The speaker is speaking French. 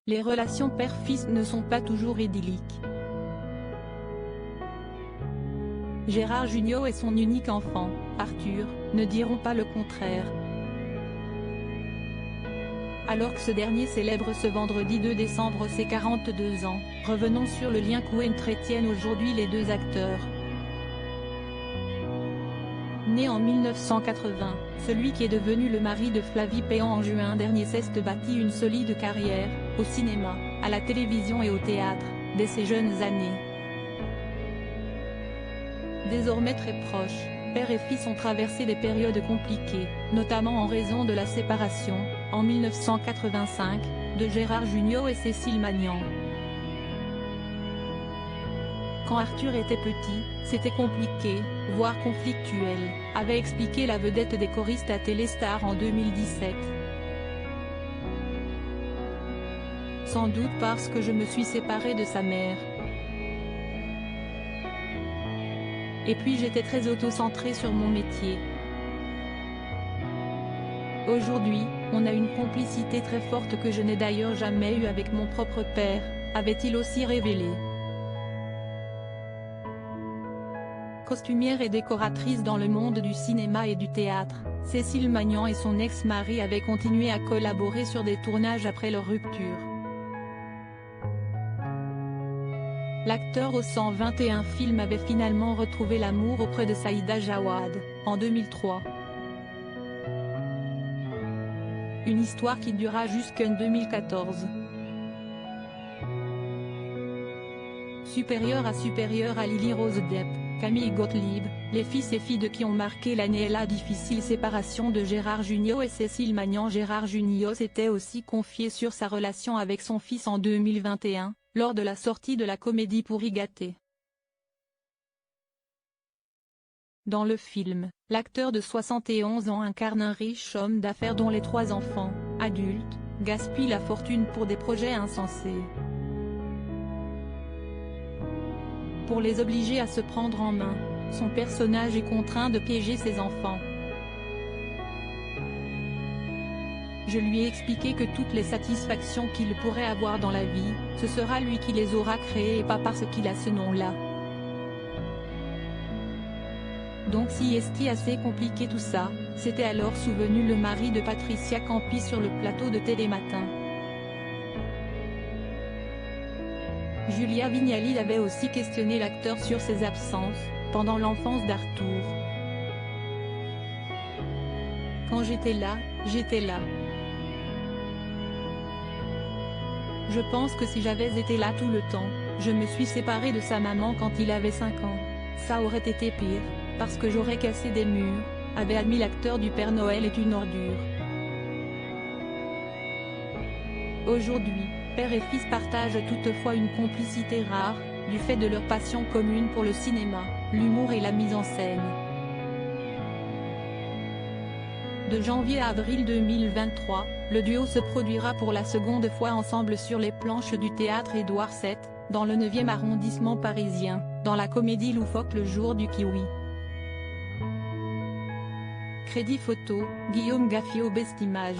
Les relations père-fils ne sont pas toujours idylliques. Gérard Jugnot et son unique enfant, Arthur, ne diront pas le contraire. Alors que ce dernier célèbre ce vendredi 2 décembre ses 42 ans, revenons sur le lien qu'entretiennent aujourd'hui les deux acteurs. Né en 1980, celui qui est devenu le mari de Flavie Péan en juin dernier s'est bâti une solide carrière, au cinéma, à la télévision et au théâtre, dès ses jeunes années. Désormais très proches, père et fils ont traversé des périodes compliquées, notamment en raison de la séparation, en 1985, de Gérard Jugnot et Cécile Magnan. Quand Arthur était petit, c'était compliqué, voire conflictuel, avait expliqué la vedette des choristes à Téléstar en 2017. Sans doute parce que je me suis séparée de sa mère. Et puis j'étais très auto-centrée sur mon métier. Aujourd'hui, on a une complicité très forte que je n'ai d'ailleurs jamais eue avec mon propre père, avait-il aussi révélé. Costumière et décoratrice dans le monde du cinéma et du théâtre, Cécile Magnan et son ex-mari avaient continué à collaborer sur des tournages après leur rupture. L'acteur aux 121 films avait finalement retrouvé l'amour auprès de Saïda Jawad, en 2003. Une histoire qui dura jusqu'en 2014. Supérieure à Lily Rose Depp, Camille Gottlieb, les fils et filles de qui ont marqué l'année et la difficile séparation de Gérard Jugnot et Cécile Magnan. Gérard Jugnot s'était aussi confié sur sa relation avec son fils en 2021, lors de la sortie de la comédie Pourri gâté. Dans le film, l'acteur de 71 ans incarne un riche homme d'affaires dont les 3 enfants, adultes, gaspillent la fortune pour des projets insensés. Pour les obliger à se prendre en main, son personnage est contraint de piéger ses enfants. Je lui ai expliqué que toutes les satisfactions qu'il pourrait avoir dans la vie, ce sera lui qui les aura créées et pas parce qu'il a ce nom-là. Donc si est assez compliqué tout ça, c'était alors souvenu le mari de Patricia Campi sur le plateau de Télématin. Julia Vignali avait aussi questionné l'acteur sur ses absences, pendant l'enfance d'Arthur. Quand j'étais là, j'étais là. Je pense que si j'avais été là tout le temps, je me suis séparée de sa maman quand il avait 5 ans, ça aurait été pire, parce que j'aurais cassé des murs, avait admis l'acteur du Père Noël est une ordure. Aujourd'hui, père et fils partagent toutefois une complicité rare, du fait de leur passion commune pour le cinéma, l'humour et la mise en scène. De janvier à avril 2023, le duo se produira pour la seconde fois ensemble sur les planches du théâtre Édouard VII, dans le 9e arrondissement parisien, dans la comédie loufoque Le Jour du Kiwi. Crédit photo, Guillaume Gaffio Best Image.